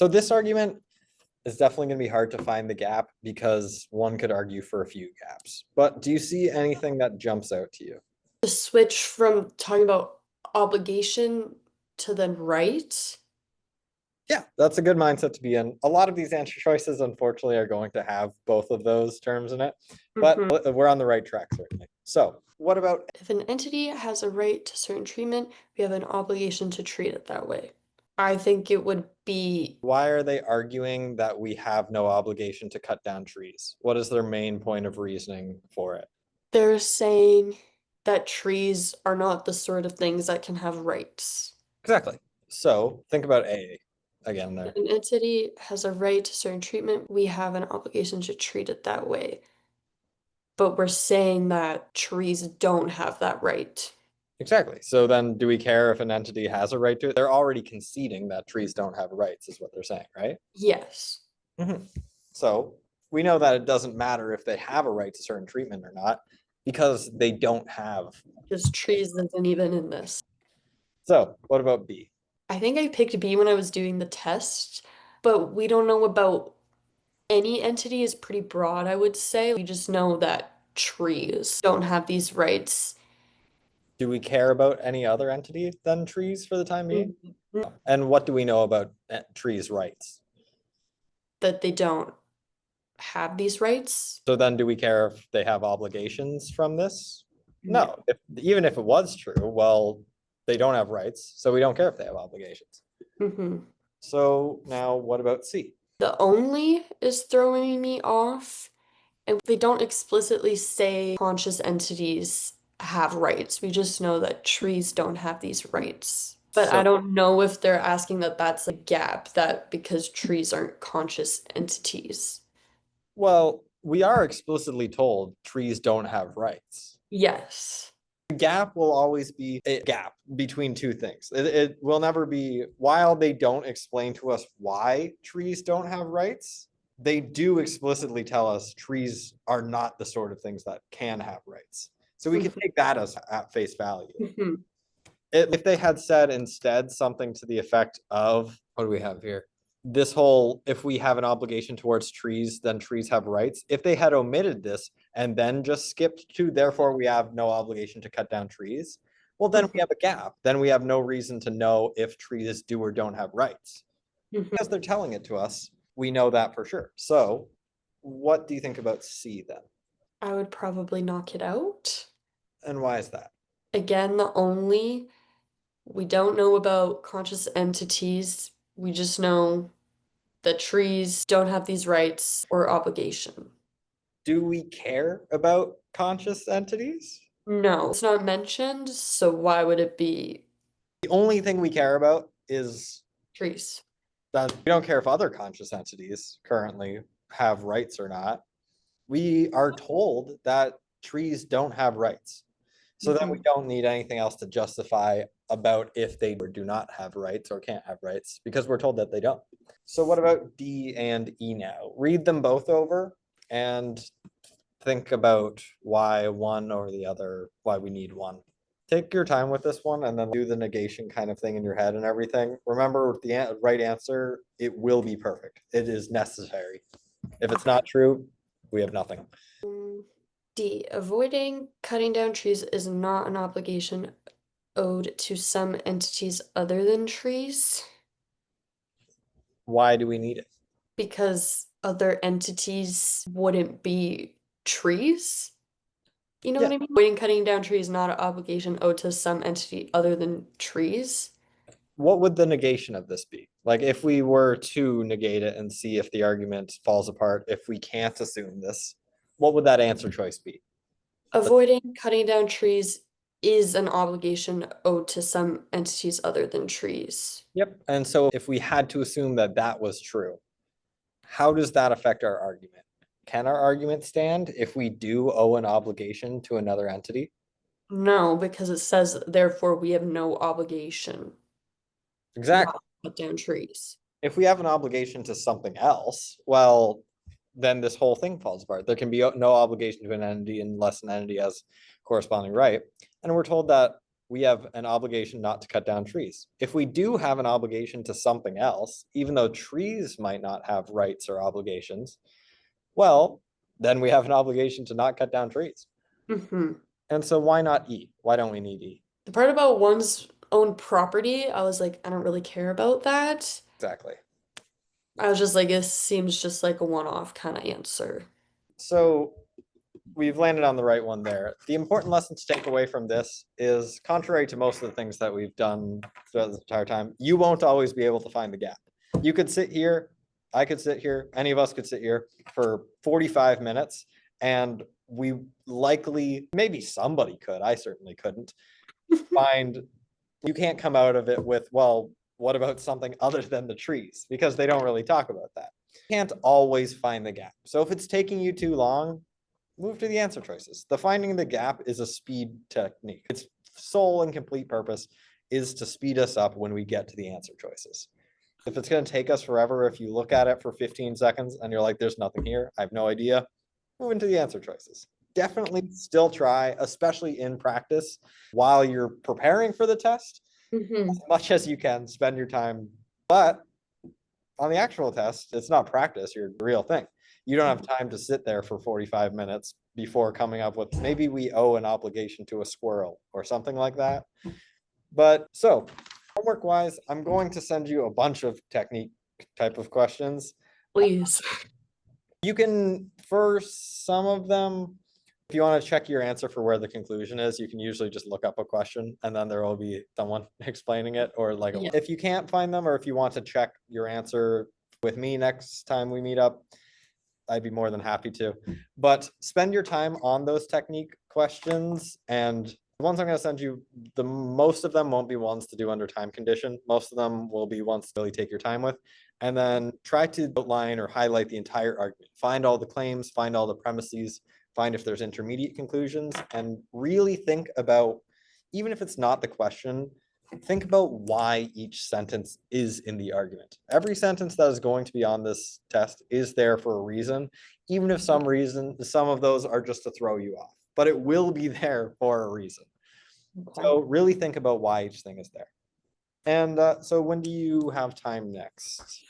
So this argument is definitely going to be hard to find the gap because one could argue for a few gaps. But do you see anything that jumps out to you? To switch from talking about obligation to then right. Yeah, that's a good mindset to be in. A lot of these answer choices, unfortunately, are going to have both of those terms in it, but Mhm. we're on the right track, certainly. So, what about If an entity has a right to certain treatment, we have an obligation to treat it that way. I think it would be why are they arguing that we have no obligation to cut down trees? What is their main point of reasoning for it? they're saying that trees are not the sort of things that can have rights. Exactly. So, think about A again there. If an entity has a right to certain treatment, we have an obligation to treat it that way. But we're saying that trees don't have that right. Exactly. So then do we care if an entity has a right to it? They're already conceding that trees don't have rights, is what they're saying, right? Yes. Mhm. So we know that it doesn't matter if they have a right to certain treatment or not because they don't have. Because trees isn't even in this. So what about B? I think I picked B when I was doing the test, but we don't know about any entity is pretty broad, I would say. We just know that trees don't have these rights. Do we care about any other entity than trees for the time being? Mhm. And what do we know about trees' rights? That they don't have these rights. So then do we care if they have obligations from this? No. No. Even if it was true, well, they don't have rights, so we don't care if they have obligations. Mhm. So now what about C? The only is throwing me off, and they don't explicitly say conscious entities have rights. We just know that trees don't have these rights. But I So, don't know if they're asking that that's a gap, that because trees aren't conscious entities. well, we are explicitly told trees don't have rights. Yes. The gap will always be a gap between two things. It will never be, while they don't explain to us why trees don't have rights, they do explicitly tell us trees are not the sort of things that can have rights. So we can take that as at face value. Mhm. If they had said instead something to the effect of, what do we have here? This whole, if we have an obligation towards trees, then trees have rights. If they had omitted this and then just skipped to, therefore we have no obligation to cut down trees, well, then we Mhm. have a gap. Then we have no reason to know if trees do or don't have rights. Because Mhm. they're telling it to us, we know that for sure. So what do you think about C then? I would probably knock it out. And why is that? Again, the only we don't know about conscious entities. We just know that trees don't have these rights or obligation. Do we care about conscious entities? No, it's not mentioned, so why would it be The only thing we care about is trees? that we don't care if other conscious entities currently have rights or not. We are told that trees don't have rights. So then we Mhm. don't need anything else to justify about if they do not have rights or can't have rights because we're told that they don't. So what about D and E now? Read them both over and think about why one or the other, why we need one. Take your time with this one and then do the negation kind of thing in your head and everything. Remember the right answer, it will be perfect. It is necessary. If it's not true, we have nothing. Mm, D, avoiding cutting down trees is not an obligation owed to some entities other than trees Why do we need it? because other entities wouldn't be trees. You know Yeah. what I mean? Avoiding cutting down trees is not an obligation owed to some entity other than trees. What would the negation of this be? Like if we were to negate it and see if the argument falls apart, if we can't assume this, what would that answer choice be? Avoiding cutting down trees is an obligation owed to some entities other than trees. Yep. And so if we had to assume that that was true, how does that affect our argument? Can our argument stand if we do owe an obligation to another entity? No, because it says, therefore, we have no obligation not Exactly. to cut down trees. If we have an obligation to something else, well, then this whole thing falls apart. There can be no obligation to an entity unless an entity has corresponding right. And we're told that we have an obligation not to cut down trees. If we do have an obligation to something else, even though trees might not have rights or obligations, well, then we have an obligation to not cut down trees. Mm-hmm. And so why not E? Why don't we need E? The part about one's own property, I was like, I don't really care about that. Exactly. I was just like, it seems just like a one-off kind of answer. So we've landed on the right one there. The important lesson to take away from this is, contrary to most of the things that we've done throughout this entire time, you won't always be able to find the gap. You could sit here, I could sit here, any of us could sit here for 45 minutes, and we likely, maybe somebody could, I certainly couldn't, find, you can't come out of it with, well, what about something other than the trees? Because they don't really talk about that. You can't always find the gap. So if it's taking you too long, move to the answer choices. The finding the gap is a speed technique. Its sole and complete purpose is to speed us up when we get to the answer choices. If it's going to take us forever, if you look at it for 15 seconds and you're like, there's nothing here, I have no idea, move into the answer choices. Definitely still try, especially in practice, while you're preparing for the test, Mm-hmm. as much as you can, spend your time. But on the actual test, it's not practice, you're the real thing. You don't have time to sit there for 45 minutes before coming up with, maybe we owe an obligation to a squirrel or something like that. But so homework wise, I'm going to send you a bunch of technique type of questions. Please. You can, for some of them, if you want to check your answer for where the conclusion is, you can usually just look up a question and then there will be someone explaining it, or like, Yeah. if you can't find them, or if you want to check your answer with me next time we meet up, I'd be more than happy to. But spend your time on those technique questions, and the ones I'm going to send you, the most of them won't be ones to do under time condition. Most of them will be ones to really take your time with. And then try to outline or highlight the entire argument. Find all the claims, find all the premises, find if there's intermediate conclusions, and really think about, even if it's not the question, think about why each sentence is in the argument. Every sentence that is going to be on this test is there for a reason, even if some of those are just to throw you off, but it will be there for a reason. Okay. So really think about why each thing is there. And so when do you have time next?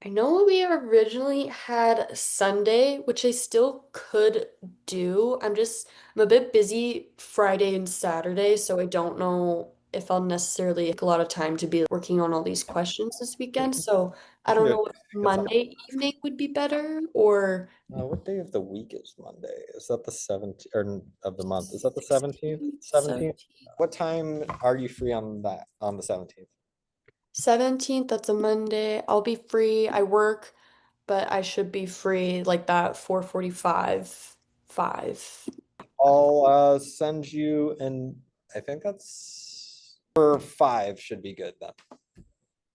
I know we originally had Sunday, which I still could do. I'm a bit busy Friday and Saturday, so I don't know if I'll necessarily take a lot of time to be working on all these questions this weekend. So I You can don't do know if it some- Monday evening would be better or what day of the week is Monday? Is that the 17th or of the month? Is that the 17th? 16th, 17th? What time are you free on that, on the 17th? 17th, that's a Monday. I'll be free. I work, but I should be free like that 4:45, 5. I'll send you, and I think that's for 5 should be good then.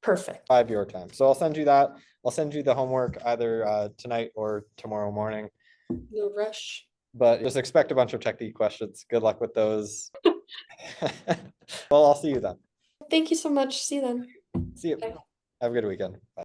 Perfect. 5 your time. So I'll send you that. I'll send you the homework either tonight or tomorrow morning. No rush. But just expect a bunch of technique questions. Good luck with those. Well, I'll see you then. Thank you so much. See you then. See you. Bye. Have a good weekend. Bye.